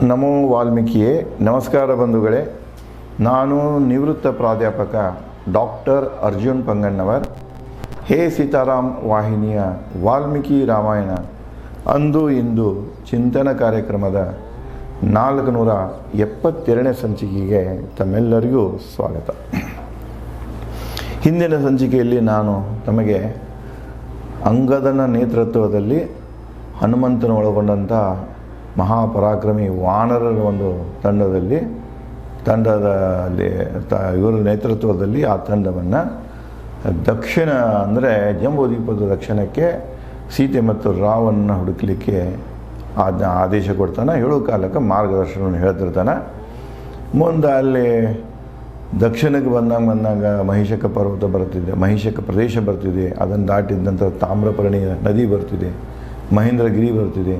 ನಮೋ ವಾಲ್ಮೀಕಿಯೇ. ನಮಸ್ಕಾರ ಬಂಧುಗಳೇ. ನಾನು ನಿವೃತ್ತ ಪ್ರಾಧ್ಯಾಪಕ ಡಾಕ್ಟರ್ ಅರ್ಜುನ್ ಪಂಗಣ್ಣವರ್. ಹೇ ಸೀತಾರಾಮ್ ವಾಹಿನಿಯ ವಾಲ್ಮೀಕಿ ರಾಮಾಯಣ ಅಂದು ಇಂದು ಚಿಂತನ ಕಾರ್ಯಕ್ರಮದ 472ನೇ ಸಂಚಿಕೆಗೆ ತಮ್ಮೆಲ್ಲರಿಗೂ ಸ್ವಾಗತ. ಹಿಂದಿನ ಸಂಚಿಕೆಯಲ್ಲಿ ನಾನು ತಮಗೆ ಅಂಗದನ ನೇತೃತ್ವದಲ್ಲಿ ಹನುಮಂತನ ಒಳಗೊಂಡಂಥ ಮಹಾಪರಾಕ್ರಮಿ ವಾನರರ ಒಂದು ಇವರ ನೇತೃತ್ವದಲ್ಲಿ ಆ ತಂಡವನ್ನು ದಕ್ಷಿಣ ಅಂದರೆ ಜಂಬೂದ್ವೀಪದ ದಕ್ಷಿಣಕ್ಕೆ ಸೀತೆ ಮತ್ತು ರಾವಣನ ಹುಡುಕಲಿಕ್ಕೆ ಆದೇಶ ಕೊಡ್ತಾನೆ. 7 ಕಾಲಕ್ಕೆ ಮಾರ್ಗದರ್ಶನವನ್ನು ಹೇಳ್ತಿರ್ತಾನೆ. ಮುಂದೆ ಅಲ್ಲಿ ದಕ್ಷಿಣಕ್ಕೆ ಬಂದಾಗ ಮಹಿಷಕ ಪರ್ವತ ಬರ್ತಿದೆ, ಮಹಿಷಕ ಪ್ರದೇಶ ಬರ್ತಿದೆ. ಅದನ್ನು ದಾಟಿದ ನಂತರ ತಾಮ್ರಪರ್ಣಿ ನದಿ ಬರ್ತಿದೆ, ಮಹೇಂದ್ರಗಿರಿ ಬರ್ತಿದೆ.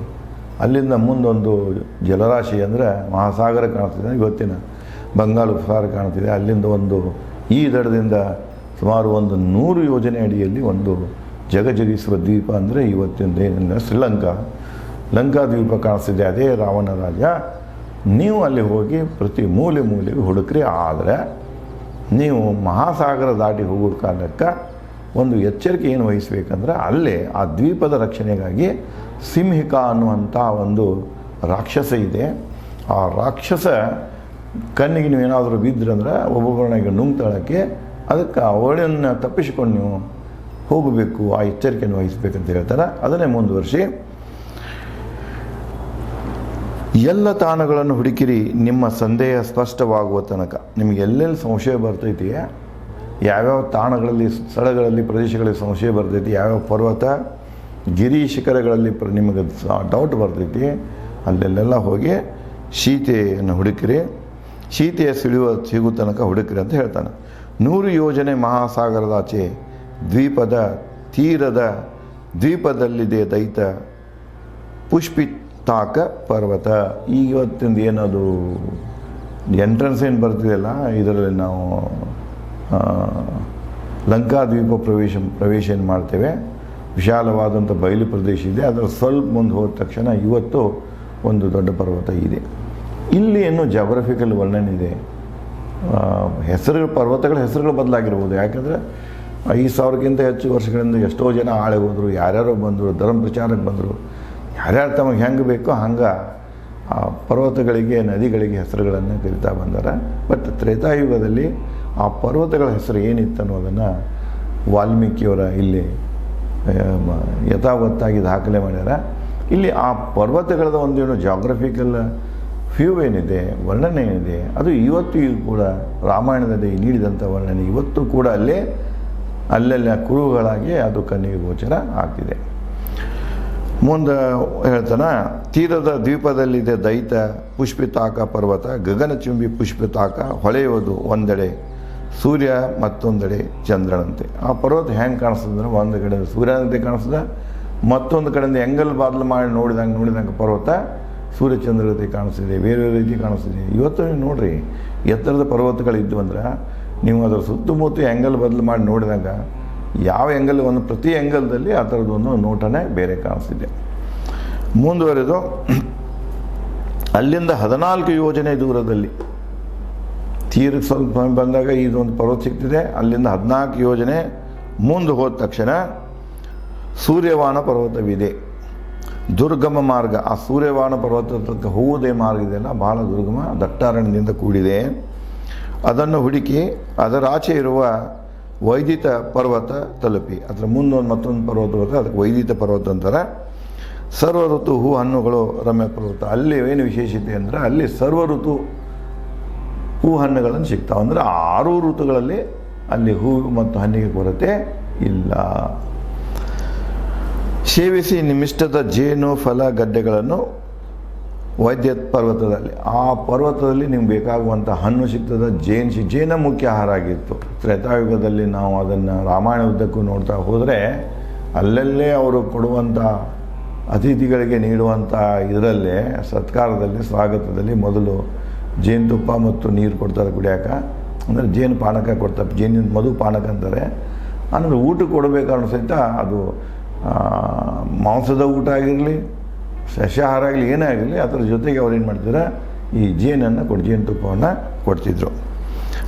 ಅಲ್ಲಿಂದ ಮುಂದೊಂದು ಜಲರಾಶಿ ಅಂದರೆ ಮಹಾಸಾಗರ ಕಾಣ್ತಿದೆ, ಇವತ್ತಿನ ಬಂಗಾಳ ಉಪಸಾಗರ ಕಾಣ್ತಿದೆ. ಅಲ್ಲಿಂದ ಈ ದಡದಿಂದ ಸುಮಾರು 100 ಯೋಜನೆ ಅಡಿಯಲ್ಲಿ ಒಂದು ಜಗಜಗೀಶ್ವರ ದ್ವೀಪ ಅಂದರೆ ಇವತ್ತಿನ ಲಂಕಾ ದ್ವೀಪ ಕಾಣಿಸ್ತಿದೆ. ಅದೇ ರಾವಣ ರಾಜ. ನೀವು ಅಲ್ಲಿ ಹೋಗಿ ಪ್ರತಿ ಮೂಲೆಗೆ ಹುಡುಕ್ರಿ. ಆದರೆ ನೀವು ಮಹಾಸಾಗರ ದಾಟಿ ಹೋಗೋ ಕಾಲಕ್ಕೆ ಒಂದು ಎಚ್ಚರಿಕೆ ಏನು ವಹಿಸಬೇಕಂದ್ರೆ, ಅಲ್ಲೇ ಆ ದ್ವೀಪದ ರಕ್ಷಣೆಗಾಗಿ ಸಿಂಹಿಕ ಅನ್ನುವಂಥ ಒಂದು ರಾಕ್ಷಸ ಇದೆ. ಆ ರಾಕ್ಷಸ ಕಣ್ಣಿಗೆ ನೀವು ಏನಾದರೂ ಬಿದ್ರಂದ್ರೆ ಒಬ್ಬೊಬ್ಬರನ್ನಾಗಿ ನುಂಗ್ತಾಳಕ್ಕೆ. ಅದಕ್ಕೆ ಅವಳನ್ನು ತಪ್ಪಿಸಿಕೊಂಡು ನೀವು ಹೋಗಬೇಕು, ಆ ಎಚ್ಚರಿಕೆಯನ್ನು ವಹಿಸಬೇಕಂತ ಹೇಳ್ತಾರೆ. ಅದನ್ನೇ ಮುಂದುವರಿಸಿ, ಎಲ್ಲ ತಾಣಗಳನ್ನು ಹುಡುಕಿರಿ, ನಿಮ್ಮ ಸಂದೇಹ ಸ್ಪಷ್ಟವಾಗುವ ತನಕ. ನಿಮಗೆ ಎಲ್ಲೆಲ್ಲಿ ಸಂಶಯ ಬರ್ತೈತಿ, ಯಾವ್ಯಾವ ತಾಣಗಳಲ್ಲಿ, ಸ್ಥಳಗಳಲ್ಲಿ, ಪ್ರದೇಶಗಳಲ್ಲಿ ಸಂಶಯ ಬರ್ತೈತಿ, ಯಾವ್ಯಾವ ಪರ್ವತ ಗಿರಿ ಶಿಖರಗಳಲ್ಲಿ ನಿಮಗೆ ಡೌಟ್ ಬರ್ತೈತಿ, ಅಲ್ಲೆಲ್ಲ ಹೋಗಿ ಸೀತೆಯನ್ನು ಹುಡುಕಿರಿ. ಸೀತೆಯ ಸಿಗೋ ತನಕ ಹುಡುಕಿರಿ ಅಂತ ಹೇಳ್ತಾನೆ. 100 ಯೋಜನೆ ಮಹಾಸಾಗರದಾಚೆ ದ್ವೀಪದ ತೀರದ ದ್ವೀಪದಲ್ಲಿದೆ ದೈತ ಪುಷ್ಪಿತಾಕ ಪರ್ವತ. ಈಗ ಇವತ್ತಿಂದ ಏನದು ಎಂಟ್ರೆನ್ಸ್ ಏನು ಬರ್ತಿದೆಯಲ್ಲ, ಇದರಲ್ಲಿ ನಾವು ಲಂಕಾ ದ್ವೀಪ ಪ್ರವೇಶ ಏನು ಮಾಡ್ತೇವೆ. ವಿಶಾಲವಾದಂಥ ಬಯಲು ಪ್ರದೇಶ ಇದೆ. ಅದರ ಸ್ವಲ್ಪ ಮುಂದೆ ಹೋದ ತಕ್ಷಣ ಇವತ್ತು ಒಂದು ದೊಡ್ಡ ಪರ್ವತ ಇದೆ. ಇಲ್ಲಿ ಏನು ಜಾಗ್ರಫಿಕಲ್ ವರ್ಣನೆ ಇದೆ. ಪರ್ವತಗಳ ಹೆಸರುಗಳು ಬದಲಾಗಿರ್ಬೋದು. ಯಾಕಂದರೆ 5000ಕ್ಕಿಂತ ಹೆಚ್ಚು ವರ್ಷಗಳಿಂದ ಎಷ್ಟೋ ಜನ ಆಳೆ ಹೋದರು, ಯಾರ್ಯಾರೋ ಬಂದರು, ಧರ್ಮ ಪ್ರಚಾರಕ್ಕೆ ಬಂದರು. ಯಾರ್ಯಾರು ತಮಗೆ ಹೆಂಗೆ ಬೇಕೋ ಹಂಗೆ ಆ ಪರ್ವತಗಳಿಗೆ, ನದಿಗಳಿಗೆ ಹೆಸರುಗಳನ್ನು ಕರಿತಾ ಬಂದಾರೆ. ಬಟ್ ತ್ರೇತಾಯುಗದಲ್ಲಿ ಆ ಪರ್ವತಗಳ ಹೆಸರು ಏನಿತ್ತು ಅನ್ನೋದನ್ನು ವಾಲ್ಮೀಕಿಯವರ ಇಲ್ಲಿ ಯಥಾವತ್ತಾಗಿ ದಾಖಲೆ ಮಾಡ್ಯಾರ. ಇಲ್ಲಿ ಆ ಪರ್ವತಗಳದ ಒಂದೇನು ಜಾಗ್ರಫಿಕಲ್ ವ್ಯೂ ಏನಿದೆ, ವರ್ಣನೆ ಏನಿದೆ, ಅದು ಇವತ್ತಿಗೂ ಕೂಡ ರಾಮಾಯಣದಲ್ಲಿ ನೀಡಿದಂಥ ವರ್ಣನೆ ಇವತ್ತು ಕೂಡ ಅಲ್ಲೆಲ್ಲ ಕುರುಹುಗಳಾಗಿ ಅದು ಕಣ್ಣಿಗೆ ಗೋಚರ ಆಗ್ತಿದೆ. ಮುಂದೆ ಹೇಳ್ತಾನೆ, ತೀರದ ದ್ವೀಪದಲ್ಲಿದೆ ದೈತ ಪುಷ್ಪಿತಾಕ ಪರ್ವತ, ಗಗನಚುಂಬಿ ಪುಷ್ಪಿತಾಕ ಹೊಳೆಯುವುದು ಒಂದೆಡೆ ಸೂರ್ಯ, ಮತ್ತೊಂದೆಡೆ ಚಂದ್ರನಂತೆ. ಆ ಪರ್ವತ ಹೆಂಗೆ ಕಾಣಿಸ್ತದೆ, ಒಂದು ಕಡೆ ಸೂರ್ಯನಂತೆ ಕಾಣಿಸ್ತದೆ, ಮತ್ತೊಂದು ಕಡೆಯಿಂದ ಎಂಗಲ್ ಬಾದಲು ಮಾಡಿ ನೋಡಿದಂಗೆ ಪರ್ವತ ಸೂರ್ಯಚಂದ್ರ ರೀತಿ ಕಾಣಿಸ್ತಿದೆ, ಬೇರೆ ರೀತಿ ಕಾಣಿಸ್ತಿದೆ. ಇವತ್ತು ನೀವು ನೋಡಿರಿ, ಎತ್ತರದ ಪರ್ವತಗಳಿದ್ದು ಅಂದ್ರೆ ನೀವು ಅದರ ಸುತ್ತಮುತ್ತ ಎಂಗಲ್ ಬದಲು ಮಾಡಿ ನೋಡಿದಾಗ ಯಾವ ಎಂಗಲ್, ಪ್ರತಿ ಎಂಗಲ್ದಲ್ಲಿ ಆ ಥರದ್ದೊಂದು ನೋಟನೇ ಬೇರೆ ಕಾಣಿಸ್ತಿದೆ. ಮುಂದುವರೆದು ಅಲ್ಲಿಂದ 14 ಯೋಜನೆ ದೂರದಲ್ಲಿ ತೀರಕ್ಕೆ ಸ್ವಲ್ಪ ಬಂದಾಗ ಇದೊಂದು ಪರ್ವತ ಸಿಗ್ತಿದೆ. ಅಲ್ಲಿಂದ 14 ಯೋಜನೆ ಮುಂದೆ ಹೋದ ತಕ್ಷಣ ಸೂರ್ಯವಾನ ಪರ್ವತವಿದೆ. ದುರ್ಗಮ ಮಾರ್ಗ, ಆ ಸೂರ್ಯವಾನ ಪರ್ವತಕ್ಕೆ ಹೋಗುವುದೇ ಮಾರ್ಗ ಇದೆಯಲ್ಲ, ಬಹಳ ದುರ್ಗಮ, ದಟ್ಟಾರಣ್ಯದಿಂದ ಕೂಡಿದೆ. ಅದನ್ನು ಹುಡುಕಿ ಅದರಾಚೆ ಇರುವ ವೈದಿತ ಪರ್ವತ ತಲುಪಿ. ಅದರ ಮುಂದೊಂದು ಮತ್ತೊಂದು ಪರ್ವತ ಬರ್ತದೆ, ಅದಕ್ಕೆ ವೈದಿತ ಪರ್ವತ ಅಂತಾರೆ. ಸರ್ವ ಋತು ಹೂ ಹಣ್ಣುಗಳು ರಮ್ಯ ಪರ್ವತ. ಅಲ್ಲಿ ಏನು ವಿಶೇಷತೆ ಅಂದರೆ, ಅಲ್ಲಿ ಸರ್ವ ಋತು ಹೂ ಹಣ್ಣುಗಳನ್ನು ಸಿಗ್ತಾವೆ. ಅಂದರೆ 6 ಋತುಗಳಲ್ಲಿ ಅಲ್ಲಿ ಹೂ ಮತ್ತು ಹಣ್ಣಿಗೆ ಕೊರತೆ ಇಲ್ಲ. ಸೇವಿಸಿ ನಿಮ್ಮಿಷ್ಟದ ಜೇನು ಫಲ ಗಡ್ಡೆಗಳನ್ನು ವೈದ್ಯ ಪರ್ವತದಲ್ಲಿ. ಆ ಪರ್ವತದಲ್ಲಿ ನಿಮ್ಗೆ ಬೇಕಾಗುವಂಥ ಹಣ್ಣು ಸಿಗ್ತದೆ. ಜೇನ ಮುಖ್ಯ ಆಹಾರ ಆಗಿತ್ತು. ತ್ರೇತಾಯುಗದಲ್ಲಿ ನಾವು ಅದನ್ನು ರಾಮಾಯಣ ಉದ್ದಕ್ಕೂ ನೋಡ್ತಾ ಹೋದರೆ ಅಲ್ಲಲ್ಲೇ ಅವರು ಕೊಡುವಂಥ ಅತಿಥಿಗಳಿಗೆ ನೀಡುವಂಥ ಇದರಲ್ಲೇ ಸತ್ಕಾರದಲ್ಲಿ, ಸ್ವಾಗತದಲ್ಲಿ ಮೊದಲು ಜೇನುತುಪ್ಪ ಮತ್ತು ನೀರು ಕೊಡ್ತಾರೆ ಕುಡಿಯೋಕೆ. ಅಂದರೆ ಜೇನು ಪಾನಕ ಕೊಡ್ತಾರೆ, ಜೇನಿನ ಮಧು ಪಾನಕ ಅಂತಾರೆ. ಆಮೇಲೆ ಊಟ ಕೊಡಬೇಕಾದ್ರೂ ಸಹಿತ ಅದು ಮಾಂಸದ ಊಟ ಆಗಿರಲಿ, ಸಸ್ಯಾಹಾರ ಆಗಲಿ ಏನೇ ಆಗಲಿ ಅದರ ಜೊತೆಗೆ ಅವ್ರು ಏನು ಮಾಡ್ತಾರೆ, ಈ ಜೇನುತುಪ್ಪವನ್ನು ಕೊಡ್ತಿದ್ರು.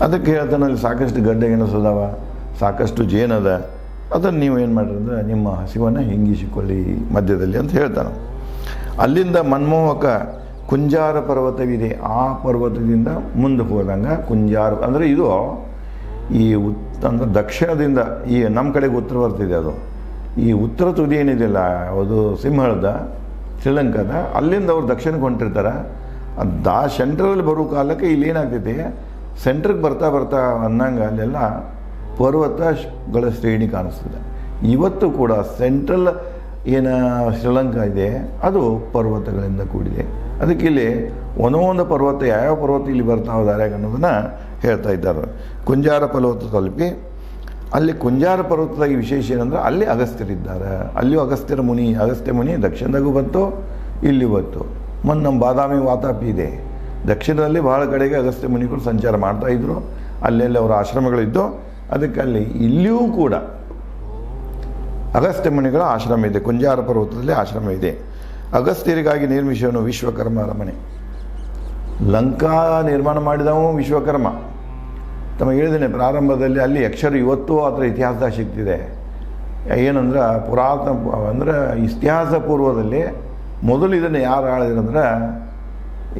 ಅದಕ್ಕೆ ಹೇಳ್ತಾನೆ ಅಲ್ಲಿ ಸಾಕಷ್ಟು ಗಡ್ಡೆ ಗೆಣಸದಾವ, ಸಾಕಷ್ಟು ಜೇನದ, ಅದನ್ನು ನೀವು ಏನು ಮಾಡಿರಿ ಅಂದರೆ ನಿಮ್ಮ ಹಸಿವನ್ನು ಹಿಂಗಿಸಿಕೊಳ್ಳಿ ಮಧ್ಯದಲ್ಲಿ ಅಂತ ಹೇಳ್ತಾನೆ. ಅಲ್ಲಿಂದ ಮನ್ಮೋಹಕ ಕುಂಜಾರ ಪರ್ವತವಿದೆ. ಆ ಪರ್ವತದಿಂದ ಮುಂದೆ ಹೋದಂಗೆ ಕುಂಜಾರ ಅಂದರೆ ಇದು ಈ ಅಂದರೆ ದಕ್ಷಿಣದಿಂದ ಈ ನಮ್ಮ ಕಡೆಗೆ ಉತ್ತರ ಬರ್ತಿದೆ. ಅದು ಈ ಉತ್ತರ ತುದಿ ಏನಿದೆಯಲ್ಲ ಅದು ಸಿಂಹಳದ ಶ್ರೀಲಂಕಾದ, ಅಲ್ಲಿಂದ ಅವ್ರು ದಕ್ಷಿಣಕ್ಕೆ ಹೊಂಟಿರ್ತಾರೆ. ಸೆಂಟ್ರಲ್ಲಿ ಬರೋ ಕಾಲಕ್ಕೆ ಇಲ್ಲಿ ಏನಾಗ್ತೈತಿ, ಸೆಂಟ್ರಿಗೆ ಬರ್ತಾ ಬರ್ತಾ ಅನ್ನಂಗೆ ಅಲ್ಲೆಲ್ಲ ಪರ್ವತಗಳ ಶ್ರೇಣಿ ಕಾಣಿಸ್ತದೆ. ಇವತ್ತು ಕೂಡ ಸೆಂಟ್ರಲ್ ಏನು ಶ್ರೀಲಂಕಾ ಇದೆ ಅದು ಪರ್ವತಗಳಿಂದ ಕೂಡಿದೆ. ಅದಕ್ಕೆ ಇಲ್ಲಿ ಒಂದೊಂದು ಪರ್ವತ ಯಾವ್ಯಾವ ಪರ್ವತ ಇಲ್ಲಿ ಬರ್ತಾ ಇದ್ದಾರೆ ಅನ್ನೋದನ್ನು ಹೇಳ್ತಾ ಇದ್ದಾರೆ. ಕುಂಜಾರ ಪರ್ವತ ತಲುಪಿ ಅಲ್ಲಿ ಕುಂಜಾರ ಪರ್ವತದಾಗಿ ವಿಶೇಷ ಏನಂದ್ರೆ ಅಲ್ಲಿ ಅಗಸ್ತ್ಯರಿದ್ದಾರೆ. ಅಲ್ಲಿಯೂ ಅಗಸ್ತ್ಯ ಮುನಿ ದಕ್ಷಿಣದಾಗೂ ಬಂತು, ಇಲ್ಲಿ ಬಂತು. ಮತ್ತು ನಮ್ಮ ಬಾದಾಮಿ ವಾತಾಪಿ ಇದೆ, ದಕ್ಷಿಣದಲ್ಲಿ ಬಹಳ ಕಡೆಗೆ ಅಗಸ್ತ್ಯ ಮುನಿಗಳು ಸಂಚಾರ ಮಾಡ್ತಾಯಿದ್ರು. ಅಲ್ಲೆಲ್ಲಿ ಅವರ ಆಶ್ರಮಗಳಿದ್ದು. ಅದಕ್ಕೆ ಅಲ್ಲಿ ಇಲ್ಲಿಯೂ ಕೂಡ ಅಗಸ್ತ್ಯ ಮುನಿಗಳ ಆಶ್ರಮ ಇದೆ, ಕುಂಜಾರ ಪರ್ವತದಲ್ಲಿ ಆಶ್ರಮ ಇದೆ. ಅಗಸ್ತ್ಯರಿಗಾಗಿ ನಿರ್ಮಿಸೋನು ವಿಶ್ವಕರ್ಮ ಅರಮನೆ. ಲಂಕಾ ನಿರ್ಮಾಣ ಮಾಡಿದವನು ವಿಶ್ವಕರ್ಮ. ತಮಗೆ ಹೇಳಿದ್ದೇನೆ ಪ್ರಾರಂಭದಲ್ಲಿ, ಅಲ್ಲಿ ಯಕ್ಷರು ಇವತ್ತು ಅದರ ಇತಿಹಾಸದಾಗ ಸಿಗ್ತಿದೆ. ಏನಂದ್ರೆ ಪುರಾತನ ಅಂದರೆ ಇತಿಹಾಸ ಪೂರ್ವದಲ್ಲಿ ಮೊದಲು ಇದನ್ನು ಯಾರು ಆಳಿದ್ರಂದ್ರೆ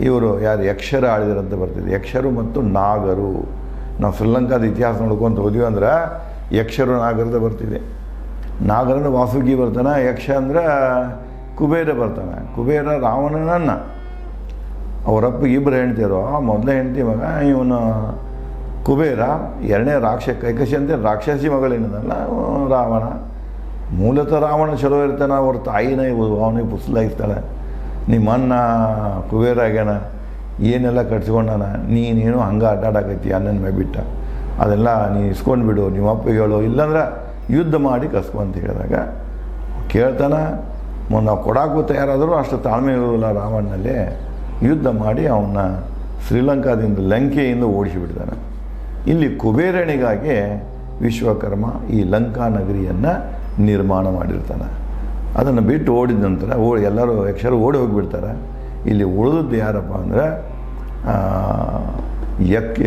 ಇವರು ಯಕ್ಷರು ಆಳಿದ್ರಂತ ಬರ್ತಿದೆ. ಯಕ್ಷರು ಮತ್ತು ನಾಗರು. ನಾವು ಶ್ರೀಲಂಕಾದ ಇತಿಹಾಸ ನೋಡ್ಕೊಂತ ಹೋದ್ವಿ ಅಂದ್ರೆ ಯಕ್ಷರು ನಾಗರದ ಬರ್ತಿದೆ. ನಾಗರನ ವಾಸುಗಿ ಬರ್ತಾನೆ, ಯಕ್ಷ ಅಂದ್ರೆ ಕುಬೇರ ಬರ್ತಾನೆ. ಕುಬೇರ ರಾವಣನನ್ನ ಅವರಪ್ಪ ಇಬ್ಬರು ಹೆಂಡ್ತಿರೋ, ಮೊದಲೇ ಹೆಂಡ್ತಿ ಮಗ ಇವನು ಕುಬೇರ, ಎರಡನೇ ಕೈಕಸಿ ಅಂತ ರಾಕ್ಷಸಿ ಮಗಳೇನದಲ್ಲ ರಾವಣ. ಮೂಲತಃ ರಾವಣ ಚಲೋ ಇರ್ತಾನೆ, ಅವ್ರ ತಾಯಿನ ಅವನಿಗೆ ಪುಸ್ತಲಾಗಿರ್ತಾಳೆ. ನಿಮ್ಮ ಅಣ್ಣ ಕುಬೇರ ಆಗ್ಯಾನ, ಏನೆಲ್ಲ ಕಟ್ಸ್ಕೊಂಡಾನ, ನೀನೇನು ಹಂಗೆ ಅಡ್ಡಾಡಕತ್ತಿ ಅಣ್ಣನ ಮೇಲೆ ಬಿಟ್ಟ, ಅದೆಲ್ಲ ನೀನು ಇಸ್ಕೊಂಡು ಬಿಡು, ನಿಮ್ಮ ಅಪ್ಪಿಗೆ ಹೇಳು, ಇಲ್ಲಾಂದ್ರೆ ಯುದ್ಧ ಮಾಡಿ ಕಸ್ಕೊ ಅಂತ ಹೇಳಿದಾಗ ಕೇಳ್ತಾನೆ. ನಾವು ಕೊಡಾಕು ತಯಾರಾದರೂ ಅಷ್ಟು ತಾಳ್ಮೆ ಇರೋದಿಲ್ಲ ರಾವಣನಲ್ಲಿ. ಯುದ್ಧ ಮಾಡಿ ಅವನ್ನ ಶ್ರೀಲಂಕಾದಿಂದ ಲಂಕೆಯಿಂದ ಓಡಿಸಿಬಿಡ್ತಾನೆ. ಇಲ್ಲಿ ಕುಬೇರನಿಗಾಗಿ ವಿಶ್ವಕರ್ಮ ಈ ಲಂಕಾ ನಗರಿಯನ್ನು ನಿರ್ಮಾಣ ಮಾಡಿರ್ತಾನೆ. ಅದನ್ನು ಬಿಟ್ಟು ಓಡಿದ ನಂತರ ಎಲ್ಲರೂ ಯಕ್ಷರು ಓಡಿ ಹೋಗಿಬಿಡ್ತಾರೆ. ಇಲ್ಲಿ ಉಳಿದದ್ದು ಯಾರಪ್ಪ ಅಂದರೆ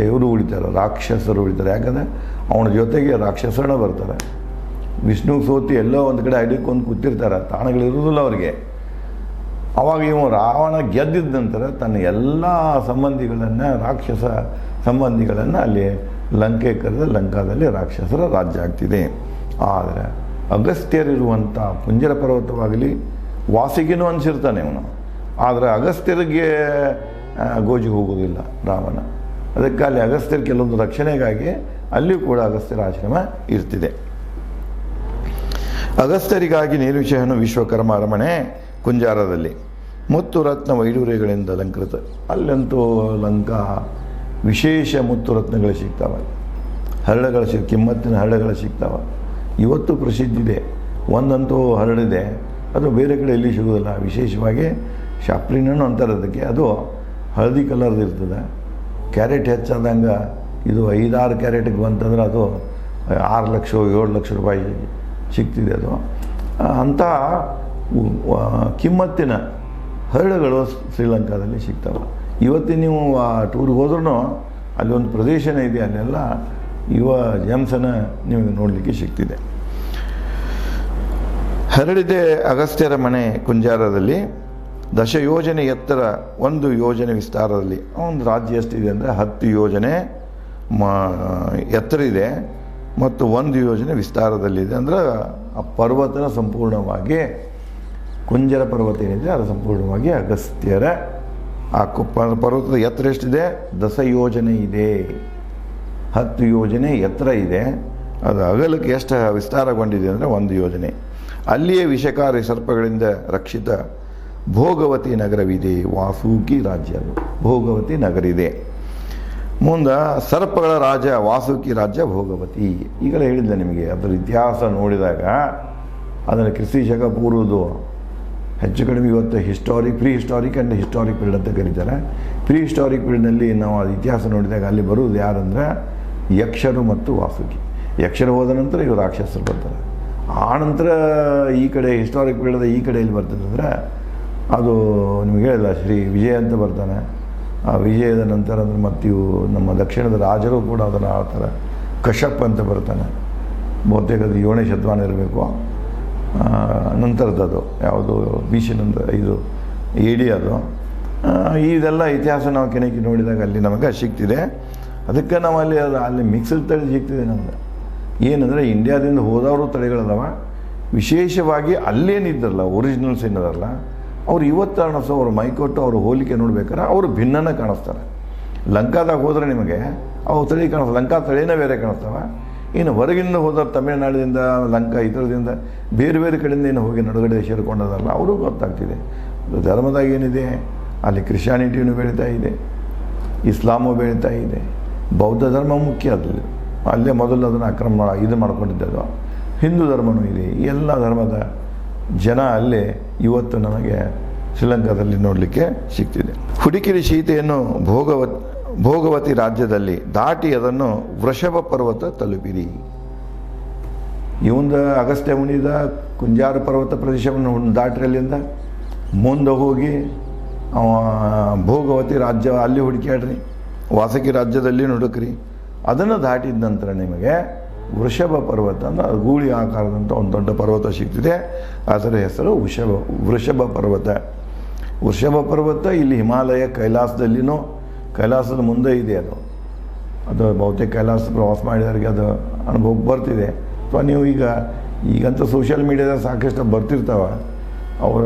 ಇವರು ಉಳಿತಾರೆ, ರಾಕ್ಷಸರು ಉಳಿತಾರೆ. ಯಾಕಂದರೆ ಅವನ ಜೊತೆಗೆ ರಾಕ್ಷಸರನ್ನ ಬರ್ತಾರೆ. ವಿಷ್ಣು ಸೋತಿ ಎಲ್ಲೋ ಒಂದು ಕಡೆ ಹಿಡಿಕೊಂಡು ಕೂತಿರ್ತಾರೆ, ತಾಣಗಳಿರೋದಿಲ್ಲ ಅವ್ರಿಗೆ. ಆವಾಗ ಇವ ರಾವಣ ಗೆದ್ದಿದ್ದ ನಂತರ ತನ್ನ ಎಲ್ಲ ಸಂಬಂಧಿಗಳನ್ನು, ರಾಕ್ಷಸ ಸಂಬಂಧಿಗಳನ್ನು ಅಲ್ಲಿ ಲಂಕೆ ಕರೆದ ಲಂಕಾದಲ್ಲಿ ರಾಕ್ಷಸರ ರಾಜ್ಯ ಆಗ್ತಿದೆ. ಆದರೆ ಅಗಸ್ತ್ಯರಿರುವಂಥ ಕುಂಜರ ಪರ್ವತವಾಗಲಿ ವಾಸಿಗೆನೂ ಅನಿಸಿರ್ತಾನೆ ಅವನು. ಆದರೆ ಅಗಸ್ತ್ಯರಿಗೆ ಗೋಜಿಗೆ ಹೋಗೋದಿಲ್ಲ ರಾವಣ. ಅದಕ್ಕೆ ಅಲ್ಲಿ ಅಗಸ್ತ್ಯರ ಕೆಲವೊಂದು ರಕ್ಷಣೆಗಾಗಿ ಅಲ್ಲಿಯೂ ಕೂಡ ಅಗಸ್ತ್ಯರ ಆಶ್ರಮ ಇರ್ತಿದೆ. ಅಗಸ್ತ್ಯರಿಗಾಗಿ ನಿರ್ಮಿಸನು ವಿಶ್ವಕರ್ಮ ಅರಮನೆ ಕುಂಜಾರದಲ್ಲಿ ಮುತ್ತು ರತ್ನ ವೈಡೂರ್ಯಗಳಿಂದ ಅಲಂಕೃತ. ಅಲ್ಲಂತೂ ಲಂಕಾ ವಿಶೇಷ ಮುತ್ತು ರತ್ನಗಳು ಸಿಗ್ತಾವೆ, ಹರಳುಗಳು ಕಿಮ್ಮತ್ತಿನ ಹರಳುಗಳು ಸಿಗ್ತಾವೆ. ಇವತ್ತು ಪ್ರಸಿದ್ಧಿದೆ. ಒಂದಂತೂ ಹರಡಿದೆ, ಅದು ಬೇರೆ ಕಡೆ ಎಲ್ಲಿ ಸಿಗೋದಿಲ್ಲ. ವಿಶೇಷವಾಗಿ ಶಾಪ್ಲಿನನ್ನು ಅಂತಾರೆ ಅದಕ್ಕೆ. ಅದು ಹಳದಿ ಕಲರ್ದು ಇರ್ತದೆ. ಕ್ಯಾರೆಟ್ ಹೆಚ್ಚಾದಂಗೆ ಇದು 5-6 ಕ್ಯಾರೆಟಿಗೆ ಬಂತಂದ್ರೆ ಅದು 6 ಲಕ್ಷ 7 ಲಕ್ಷ ರೂಪಾಯಿ ಸಿಗ್ತಿದೆ. ಅದು ಅಂಥ ಕಿಮ್ಮತ್ತಿನ ಹರಳುಗಳು ಶ್ರೀಲಂಕಾದಲ್ಲಿ ಸಿಗ್ತವೆ. ಇವತ್ತಿನ ನೀವು ಟೂರ್ಗೆ ಹೋದ್ರೂ ಅಲ್ಲಿ ಒಂದು ಪ್ರದೇಶನೇ ಇದೆ, ಅಲ್ಲೆಲ್ಲ ಜೆಮ್ಸನ್ನು ನಿಮಗೆ ನೋಡಲಿಕ್ಕೆ ಸಿಗ್ತಿದೆ. ಹರಡಿದೆ ಅಗಸ್ತ್ಯರ ಮನೆ ಕುಂಜಾರದಲ್ಲಿ. 10 ಯೋಜನೆ ಎತ್ತರ, 1 ಯೋಜನೆ ವಿಸ್ತಾರದಲ್ಲಿ. ಒಂದು ರಾಜ್ಯ ಎಷ್ಟಿದೆ ಅಂದರೆ 10 ಯೋಜನೆ ಎತ್ತರ ಇದೆ ಮತ್ತು 1 ಯೋಜನೆ ವಿಸ್ತಾರದಲ್ಲಿದೆ. ಅಂದರೆ ಆ ಪರ್ವತನ ಸಂಪೂರ್ಣವಾಗಿ, ಕುಂಜರ ಪರ್ವತ ಏನಿದೆ ಅದು ಸಂಪೂರ್ಣವಾಗಿ ಅಗಸ್ತ್ಯರ. ಆ ಪರ್ವತದ ಎತ್ತರ ಎಷ್ಟಿದೆ? 10 ಯೋಜನೆ ಇದೆ. 10 ಯೋಜನೆ ಎತ್ತರ ಇದೆ. ಅದು ಅಗಲಕ್ಕೆ ಎಷ್ಟು ವಿಸ್ತಾರಗೊಂಡಿದೆ ಅಂದರೆ 1 ಯೋಜನೆ. ಅಲ್ಲಿಯೇ ವಿಷಕಾರಿ ಸರ್ಪಗಳಿಂದ ರಕ್ಷಿತ ಭೋಗವತಿ ನಗರವಿದೆ. ವಾಸುಕಿ ರಾಜ್ಯ, ಅದು ಭೋಗವತಿ ನಗರ ಇದೆ. ಮುಂದೆ ಸರ್ಪಗಳ ರಾಜ ವಾಸುಕಿ ರಾಜ್ಯ ಭೋಗವತಿ. ಈಗಲೇ ಹೇಳಿದ್ದೆ ನಿಮಗೆ, ಅದರ ಇತಿಹಾಸ ನೋಡಿದಾಗ ಅದನ್ನು ಕ್ರಿಸ್ತಿ ಶಕ ಪೂರ್ವದು ಹೆಚ್ಚು ಕಡಿಮೆ ಇವತ್ತು prehistoric and historic period ಅಂತ ಕರೀತಾರೆ. ಪ್ರೀ ಹಿಸ್ಟಾರಿಕ್ ಪೀರಿಯಡ್ನಲ್ಲಿ ನಾವು ಅದು ಇತಿಹಾಸ ನೋಡಿದಾಗ ಅಲ್ಲಿ ಬರುವುದು ಯಾರಂದರೆ ಯಕ್ಷರು ಮತ್ತು ವಾಸುಕಿ. ಯಕ್ಷರು ಹೋದ ನಂತರ ಇವರು ರಾಕ್ಷಸರು ಬರ್ತಾರೆ. ಆ ನಂತರ ಈ ಕಡೆ ಹಿಸ್ಟಾರಿಕ್ ಪೀರಿಯಡ್ ಈ ಕಡೆ ಎಲ್ಲಿ ಬರ್ತದೆ ಅಂದರೆ ಅದು ನಿಮ್ಗೆ ಹೇಳಿಲ್ಲ, ಶ್ರೀ ವಿಜಯ ಅಂತ ಬರ್ತಾನೆ. ಆ ವಿಜಯದ ನಂತರ ಅಂದರೆ ಮತ್ತು ಇವು ನಮ್ಮ ದಕ್ಷಿಣದ ರಾಜರು ಕೂಡ ಅದನ್ನು ಆಳ್ತಾರೆ. ಕಶ್ಯಪ್ ಅಂತ ಬರ್ತಾನೆ, ಬಹುತೇಕ ಅದು 7ನೇ ಶತಮಾನ ಇರಬೇಕು. ನಂತರದ್ದು ಯಾವುದು BC ನಂತರ, ಇದು AD ಅದು. ಇದೆಲ್ಲ ಇತಿಹಾಸ ನಾವು ಕೆಣಕಿ ನೋಡಿದಾಗ ಅಲ್ಲಿ ನಮಗೆ ಸಿಗ್ತಿದೆ. ಅದಕ್ಕೆ ನಾವು ಅಲ್ಲಿ ಮಿಕ್ಸಡ್ ತಳಿ ಸಿಗ್ತಿದೆ ನಮಗೆ. ಏನಂದರೆ ಇಂಡಿಯಾದಿಂದ ಹೋದವರು ತಳಿಗಳದವ, ವಿಶೇಷವಾಗಿ ಅಲ್ಲೇನಿದ್ದರಲ್ಲ ಒರಿಜಿನಲ್ಸ್ ಏನದಲ್ಲ ಅವ್ರು ಇವತ್ತು ಕಾಣಿಸೋ ಅವ್ರ ಮೈಕೊಟ್ಟು ಅವ್ರ ಹೋಲಿಕೆ ನೋಡ್ಬೇಕಾದ್ರೆ ಅವರು ಭಿನ್ನನ ಕಾಣಿಸ್ತಾರೆ. ಲಂಕಾದಾಗ ಹೋದರೆ ನಿಮಗೆ ಅವು ತಳಿ ಕಾಣಿಸ್ತವೆ, ಲಂಕಾ ತಳಿನೇ ಬೇರೆ ಕಾಣಿಸ್ತವೆ. ಇನ್ನು ಹೊರಗಿಂದ ಹೋದವ್ರು ತಮಿಳುನಾಡಿನಿಂದ, ಲಂಕಾ ಇತರದಿಂದ ಬೇರೆ ಬೇರೆ ಕಡೆಯಿಂದ ಏನು ಹೋಗಿ ನಡುಗಡೆ ಸೇರಿಕೊಂಡದಲ್ಲ ಅವ್ರಿಗೂ ಗೊತ್ತಾಗ್ತಿದೆ. ಧರ್ಮದಾಗ ಏನಿದೆ ಅಲ್ಲಿ ಕ್ರಿಶ್ಚಿಯಾನಿಟಿನೂ ಬೆಳೀತಾ ಇದೆ, ಇಸ್ಲಾಮು ಬೆಳೀತಾ ಇದೆ, ಬೌದ್ಧ ಧರ್ಮ ಮುಖ್ಯ ಅದಲ್ಲಿ ಅಲ್ಲೇ ಮೊದಲು ಅದನ್ನು ಇದು ಮಾಡ್ಕೊಂಡಿದ್ದದು. ಹಿಂದೂ ಧರ್ಮವೂ ಇದೆ. ಈ ಎಲ್ಲ ಧರ್ಮದ ಜನ ಅಲ್ಲೇ ಇವತ್ತು ನಮಗೆ ಶ್ರೀಲಂಕಾದಲ್ಲಿ ನೋಡಲಿಕ್ಕೆ ಸಿಗ್ತಿದೆ. ಹುಡುಕಿರಿ ಸೀತೆಯನ್ನು ಭೋಗವತಿ ರಾಜ್ಯದಲ್ಲಿ ದಾಟಿ ಅದನ್ನು ವೃಷಭ ಪರ್ವತ ತಲುಪಿರಿ. ಇವಂದ ಅಗಸ್ತ್ಯ ಮುನಿದ ಕುಂಜಾರ ಪರ್ವತ ಪ್ರದೇಶವನ್ನು ದಾಟ್ರಿ, ಅಲ್ಲಿಂದ ಮುಂದೆ ಹೋಗಿ ಭೋಗವತಿ ರಾಜ್ಯ ಅಲ್ಲಿ ಹುಡುಕ್ಯಾಡ್ರಿ, ವಾಸಕಿ ರಾಜ್ಯದಲ್ಲಿ ಹುಡುಕ್ರಿ. ಅದನ್ನು ದಾಟಿದ ನಂತರ ನಿಮಗೆ ವೃಷಭ ಪರ್ವತ ಅಂದರೆ ಗೂಳಿ ಆಕಾರದಂಥ ಒಂದು ದೊಡ್ಡ ಪರ್ವತ ಸಿಗ್ತಿದೆ. ಅದರ ಹೆಸರು ವೃಷಭ ಪರ್ವತ. ವೃಷಭ ಪರ್ವತ ಇಲ್ಲಿ ಹಿಮಾಲಯ ಕೈಲಾಸದಲ್ಲಿನೂ, ಕೈಲಾಸದ ಮುಂದೆ ಇದೆ. ಅದು ಬಹುತೇಕ ಕೈಲಾಸ ಪ್ರವಾಸ ಮಾಡಿದವರಿಗೆ ಅದು ಅನುಭವಕ್ಕೆ ಬರ್ತಿದೆ. ಅಥವಾ ನೀವು ಈಗಂತೂ ಸೋಷಿಯಲ್ ಮೀಡಿಯಾದಾಗ ಸಾಕಷ್ಟು ಬರ್ತಿರ್ತಾವೆ, ಅವರ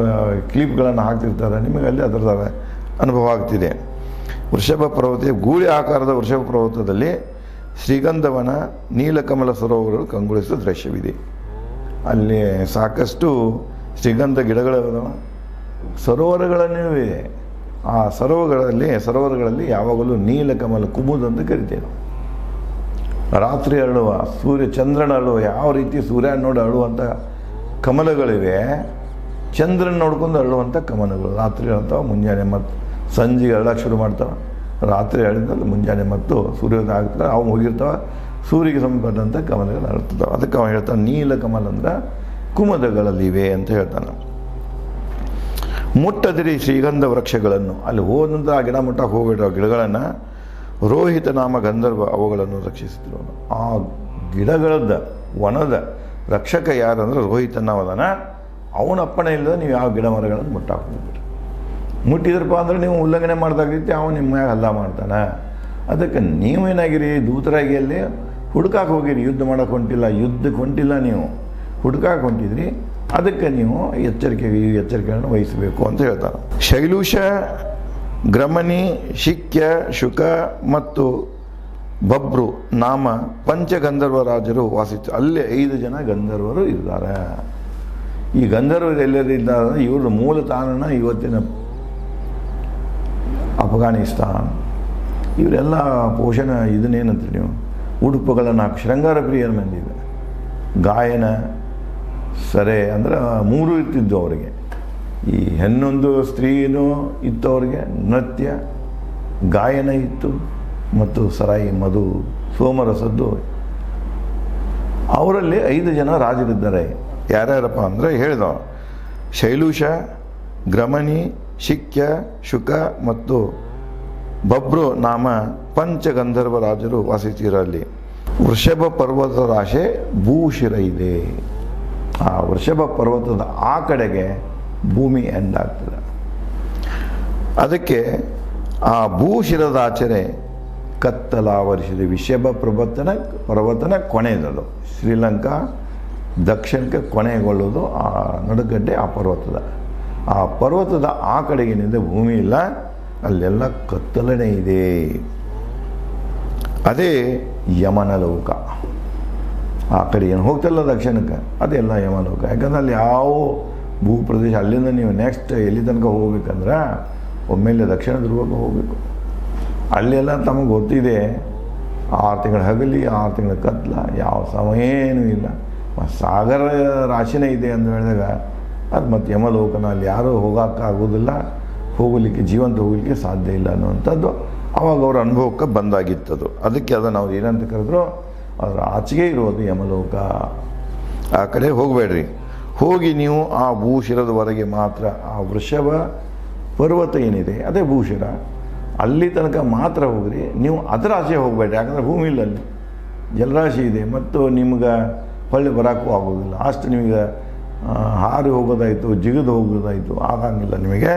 ಕ್ಲಿಪ್ಗಳನ್ನು ಹಾಕ್ತಿರ್ತಾರೆ, ನಿಮಗೆ ಅಲ್ಲಿ ಅದರ ಅನುಭವ ಆಗ್ತಿದೆ. ವೃಷಭ ಪರ್ವತ, ಗೂಳಿ ಆಕಾರದ ವೃಷಭ ಪರ್ವತದಲ್ಲಿ ಶ್ರೀಗಂಧವನ, ನೀಲಕಮಲ ಸರೋವರಗಳು ಕಂಗೊಳಿಸುವ ದೃಶ್ಯವಿದೆ. ಅಲ್ಲಿ ಸಾಕಷ್ಟು ಶ್ರೀಗಂಧ ಗಿಡಗಳದಾವ, ಸರೋವರಗಳನ್ನೂ ಇದೆ. ಆ ಸರೋವರಗಳಲ್ಲಿ ಯಾವಾಗಲೂ ನೀಲಕಮಲ ಕುಮುದ್ ಅಂತ ಕರಿತೇವೆ ನಾವು. ರಾತ್ರಿ ಅರಳುವ, ಚಂದ್ರನ ಅಳುವ, ಯಾವ ರೀತಿ ಸೂರ್ಯ ನೋಡಿ ಅಳುವಂಥ ಕಮಲಗಳಿವೆ, ಚಂದ್ರನ ನೋಡ್ಕೊಂಡು ಅಳುವಂಥ ಕಮಲಗಳು ರಾತ್ರಿ ಅಳ್ತಾವೆ, ಮುಂಜಾನೆ ಮತ್ತು ಸಂಜೆಗೆ ಅರಳಕ್ಕೆ ಶುರು ಮಾಡ್ತಾವೆ. ರಾತ್ರಿ ಅಳಿದ್ಮೇಲೆ ಮುಂಜಾನೆ ಮತ್ತು ಸೂರ್ಯೋದಯ ಆಗ್ತದೆ, ಅವು ಹೋಗಿರ್ತಾವೆ, ಸೂರ್ಯಗೆ ಸಂಬಂಧಪಟ್ಟಂಥ ಕಮಲಗಳು ಅರಳ್ತವೆ. ಅದಕ್ಕೆ ಅವ ಹೇಳ್ತಾನೆ ನೀಲಕಮಲ ಅಂದ್ರೆ ಕುಮದಗಳಲ್ಲಿವೆ ಅಂತ ಹೇಳ್ತಾನೆ. ಮುಟ್ಟದಿರಿ ಶ್ರೀಗಂಧ ವೃಕ್ಷಗಳನ್ನು, ಅಲ್ಲಿ ಹೋದಂಥ ಆ ಗಿಡ ಮುಟ್ಟಕ್ಕೆ ಹೋಗ್ಬಿಟ್ಟು ಆ ಗಿಡಗಳನ್ನು ರೋಹಿತ ನಾಮ ಗಂಧರ್ವ ಅವುಗಳನ್ನು ರಕ್ಷಿಸಿದ್ರು. ಆ ಗಿಡಗಳದ ವನದ ರಕ್ಷಕ ಯಾರಂದ್ರೆ ರೋಹಿತನವದನ, ಅವನ ಅಪ್ಪಣೆ ಇಲ್ಲದೆ ನೀವು ಯಾವ ಗಿಡ ಮರಗಳನ್ನು ಮುಟ್ಟಕ್ಕೆ ಹೋಗ್ಬಿಟ್ರಿ. ಮುಟ್ಟಿದ್ರಪ್ಪ ಅಂದ್ರೆ ನೀವು ಉಲ್ಲಂಘನೆ ಮಾಡ್ದಾಗೈತಿ, ಅವನು ನಿಮ್ಮ ಮ್ಯಾಗ ಹಲ್ಲ ಮಾಡ್ತಾನೆ. ಅದಕ್ಕೆ ನೀವೇನಾಗಿರಿ ದೂತರಾಗಿ ಅಲ್ಲಿ ಹುಡ್ಕಾಕೆ ಹೋಗಿರಿ, ಯುದ್ಧ ಮಾಡೋಕೆ ಯುದ್ಧಕ್ಕೆ ಹೊಂಟಿಲ್ಲ, ನೀವು ಹುಡ್ಕಾಕೆ ಹೊಂಟಿದ್ರಿ. ಅದಕ್ಕೆ ನೀವು ಎಚ್ಚರಿಕೆಗಳನ್ನು ವಹಿಸಬೇಕು ಅಂತ ಹೇಳ್ತಾರೆ. ಶೈಲೂಷ, ಗ್ರಮಣಿ, ಶಿಕ್ಯ, ಶುಕ ಮತ್ತು ಬಬ್ರು ನಾಮ ಪಂಚಗಂಧರ್ವ ರಾಜರು ವಾಸಿಸ್ತಾರೆ. ಅಲ್ಲಿ 5 ಜನ ಗಂಧರ್ವರು ಇದ್ದಾರೆ. ಈ ಗಂಧರ್ವರು ಎಲ್ಲರೂ ಇದ್ದಾರೆ. ಇವ್ರ ಮೂಲ ತಾಣ ಇವತ್ತಿನ ಅಫ್ಘಾನಿಸ್ತಾನ್. ಇವರೆಲ್ಲ ಪೋಷಣೆ ಇದನ್ನೇನಂತೀರಿ ನೀವು, ಉಡುಪುಗಳನ್ನು ಹಾಕಿ ಶೃಂಗಾರ ಪ್ರಿಯರ ಮಂದಿದೆ. ಗಾಯನ, ಸರೆ ಅಂದರೆ 3 ಇರ್ತಿದ್ದು ಅವರಿಗೆ. ಈ ಹೆಣ್ಣೊಂದು ಸ್ತ್ರೀನೂ ಇತ್ತು ಅವ್ರಿಗೆ, ನೃತ್ಯ, ಗಾಯನ ಇತ್ತು, ಮತ್ತು ಸರಾಯಿ, ಮಧು, ಸೋಮರಸದ್ದು. ಅವರಲ್ಲಿ 5 ಜನ ರಾಜರಿದ್ದಾರೆ. ಯಾರ್ಯಾರಪ್ಪ ಅಂದರೆ ಹೇಳಿದ ಶೈಲೂಷ, ಗ್ರಮಣಿ, ಶಿಕ್ಯ, ಶುಕ ಮತ್ತು ಬಬ್ರು ನಾಮ ಪಂಚಗಂಧರ್ವ ರಾಜರು ವಾಸಿಸಿರಲ್ಲಿ. ವೃಷಭ ಪರ್ವತದ ರಾಶೆ ಭೂಶಿರ ಇದೆ. ಆ ವೃಷಭ ಪರ್ವತದ ಆ ಕಡೆಗೆ ಭೂಮಿ ಎಂಡ್ ಆಗ್ತದೆ. ಅದಕ್ಕೆ ಆ ಭೂಶಿರದ ಆಚರೆ ಕತ್ತಲಾವರಿಸಿದೆ. ವೃಷಭ ಪರ್ವತನ ಕೊನೆಯದು. ಶ್ರೀಲಂಕಾ ದಕ್ಷಿಣಕ್ಕೆ ಕೊನೆಗೊಳ್ಳುವುದು ಆ ನಡುಗಡ್ಡೆ ಆ ಪರ್ವತದ ಆ ಕಡೆಗೇನಿದೆ ಭೂಮಿ ಇಲ್ಲ, ಅಲ್ಲೆಲ್ಲ ಕತ್ತಲನೆ ಇದೆ. ಅದೇ ಯಮನ ಲೋಕ. ಆ ಕಡೆ ಏನು ಹೋಗ್ತಿಲ್ಲ ದಕ್ಷಿಣಕ್ಕೆ, ಅದೆಲ್ಲ ಯಮಲೋಕ. ಯಾಕಂದ್ರೆ ಅಲ್ಲಿ ಯಾವ ಭೂಪ್ರದೇಶ, ಅಲ್ಲಿಂದ ನೀವು ನೆಕ್ಸ್ಟ್ ಎಲ್ಲಿ ತನಕ ಹೋಗ್ಬೇಕಂದ್ರೆ ಒಮ್ಮೆಲೆ ದಕ್ಷಿಣ ಧ್ರುವಕ್ಕೆ ಹೋಗಬೇಕು. ಅಲ್ಲೆಲ್ಲ ತಮಗೆ ಗೊತ್ತಿದೆ, 6 ತಿಂಗಳ ಹಗಲಿ, 6 ತಿಂಗಳ ಕತ್ಲ, ಯಾವ ಸಮಯನೂ ಇಲ್ಲ, ಸಾಗರ ರಾಶಿನೇ ಇದೆ ಅಂತ ಹೇಳಿದಾಗ ಅದು ಮತ್ತು ಯಮಲೋಕನ ಅಲ್ಲಿ ಯಾರೂ ಹೋಗೋಕ್ಕಾಗೋದಿಲ್ಲ, ಜೀವಂತ ಹೋಗಲಿಕ್ಕೆ ಸಾಧ್ಯ ಇಲ್ಲ ಅನ್ನುವಂಥದ್ದು ಆವಾಗ ಅವರ ಅನುಭವಕ್ಕೆ ಬಂದಾಗಿತ್ತದು. ಅದಕ್ಕೆ ಅದನ್ನು ಅವ್ರು ಏನಂತ ಕರೆದ್ರು, ಅದರ ಆಚೆಗೆ ಇರೋದು ಯಮಲೋಕ. ಆ ಕಡೆ ಹೋಗಬೇಡ್ರಿ. ಹೋಗಿ ನೀವು ಆ ಭೂಶಿರದವರೆಗೆ ಮಾತ್ರ, ಆ ವೃಷಭ ಪರ್ವತ ಏನಿದೆ ಅದೇ ಭೂಶಿರ, ಅಲ್ಲಿ ತನಕ ಮಾತ್ರ ಹೋಗ್ರಿ. ನೀವು ಅದರ ಆಚೆ ಹೋಗಬೇಡಿ, ಯಾಕಂದರೆ ಭೂಮಿ ಇಲ್ಲ ಅಲ್ಲಿ, ಜಲರಾಶಿ ಇದೆ ಮತ್ತು ನಿಮ್ಗೆ ಹೊಳ್ಳಿ ಬರೋಕ್ಕೂ ಆಗೋದಿಲ್ಲ. ಅಷ್ಟು ನಿಮಗೆ ಹಾರಿ ಹೋಗೋದಾಯಿತು, ಜಿಗಿದು ಹೋಗೋದಾಯಿತು ಆಗಂಗಿಲ್ಲ ನಿಮಗೆ.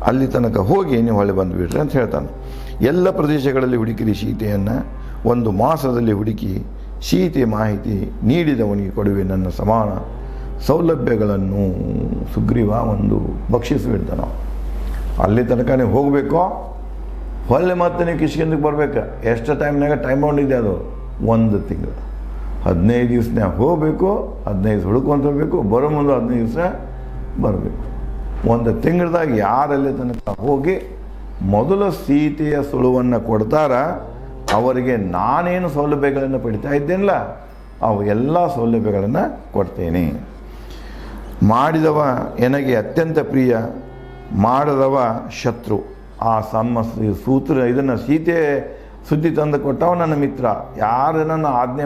ಅಲ್ಲಿ ತನಕ ಹೋಗಿ ನೀವು ಹೊಳ್ಳಿ ಬಂದುಬಿಡ್ರಿ ಅಂತ ಹೇಳ್ತಾನೆ. ಎಲ್ಲ ಪ್ರದೇಶಗಳಲ್ಲಿ ಹುಡುಕಿರಿ ಸೀತೆಯನ್ನು, 1 ಮಾಸದಲ್ಲಿ ಹುಡುಕಿ ಸೀತೆ ಮಾಹಿತಿ ನೀಡಿದವನಿಗೆ ಕೊಡುವೆ ನನ್ನ ಸಮಾನ ಸೌಲಭ್ಯಗಳನ್ನು. ಸುಗ್ರೀವ ಒಂದು ಬಕ್ಷಿಸಿಬಿಡ್ತಾನೆ. ಅಲ್ಲಿ ತನಕ ನೀವು ಹೋಗಬೇಕು, ಹೊಳ್ಳಿ ಮತ್ತೆ ನೀವು ಕಿಷ್ಕಿಂದಕ್ಕೆ ಬರಬೇಕು. ಎಷ್ಟು ಟೈಮ್ನಾಗ ಟೈಮ್ ಬೌಂಡ್ ಇದೆ ಅದು, 1 ತಿಂಗಳು. 15 ದಿವಸನ್ಯಾಗ ಹೋಗಬೇಕು, 15 ಹುಡುಕೊಂತ ಹೋಗಬೇಕು, ಬರೋ ಮುಂದೆ 15 ದಿವಸ ಬರಬೇಕು. 1 ತಿಂಗಳದಾಗ ಯಾರಲ್ಲಿ ತನಕ ಹೋಗಿ ಮೊದಲು ಸೀತೆಯ ಸುಳುವನ್ನು ಕೊಡ್ತಾರ ಅವರಿಗೆ ನಾನೇನು ಸೌಲಭ್ಯಗಳನ್ನು ಪಡಿತಾ ಇದ್ದೇನಲ್ಲ ಅವು ಎಲ್ಲ ಸೌಲಭ್ಯಗಳನ್ನು ಕೊಡ್ತೇನೆ. ಮಾಡಿದವ ನನಗೆ ಅತ್ಯಂತ ಪ್ರಿಯ, ಮಾಡದವ ಶತ್ರು. ಆ ಸೂತ್ರ ಇದನ್ನು ಸೀತೆ ಸುದ್ದಿ ತಂದು ಕೊಟ್ಟವ ನನ್ನ ಮಿತ್ರ. ಯಾರು ನನ್ನ ಆಜ್ಞೆ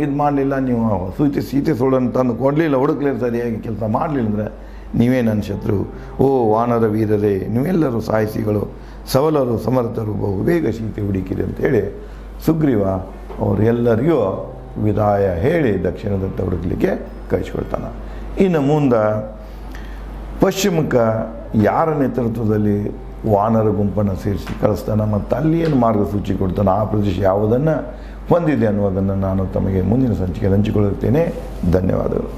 ಇದು ಮಾಡಲಿಲ್ಲ, ನೀವು ಸೀತೆ ಸುಳ್ಳನ್ನು ತಂದು ಕೊಡಲಿಲ್ಲ, ಹುಡುಕ್ಲಿಲ್ಲ, ಸರಿಯಾಗಿ ಕೆಲಸ ಮಾಡಲಿಲ್ಲ ಅಂದರೆ ನೀವೇ ನನ್ನ ಶತ್ರು. ಓ ವಾನರ ವೀರರೇ, ನೀವೆಲ್ಲರೂ ಸಾಹಸಿಗಳು, ಸಬಲರು, ಸಮರ್ಥರು, ಬಹು ಬೇಗ ಸೀತೆ ಹುಡುಕಿರಿ ಅಂತೇಳಿ ಸುಗ್ರೀವ ಅವರೆಲ್ಲರಿಗೂ ವಿದಾಯ ಹೇಳಿ ದಕ್ಷಿಣದತ್ತ ಹುಡುಕಲಿಕ್ಕೆ ಕಳಿಸ್ಕೊಳ್ತಾನೆ. ಇನ್ನು ಮುಂದೆ ಪಶ್ಚಿಮಕ್ಕೆ ಯಾರ ನೇತೃತ್ವದಲ್ಲಿ ವಾನರ ಗುಂಪನ್ನು ಸೇರಿಸಿ ಕಳಿಸ್ತಾನೆ ಮತ್ತು ಅಲ್ಲಿ ಏನು ಮಾರ್ಗಸೂಚಿ ಕೊಡ್ತಾನೆ, ಆ ಪ್ರದೇಶ ಯಾವುದನ್ನು ಹೊಂದಿದೆ ಅನ್ನೋದನ್ನು ನಾನು ತಮಗೆ ಮುಂದಿನ ಸಂಚಿಕೆಯಲ್ಲಿ ಹಂಚಿಕೊಳ್ಳುತ್ತೇನೆ. ಧನ್ಯವಾದಗಳು.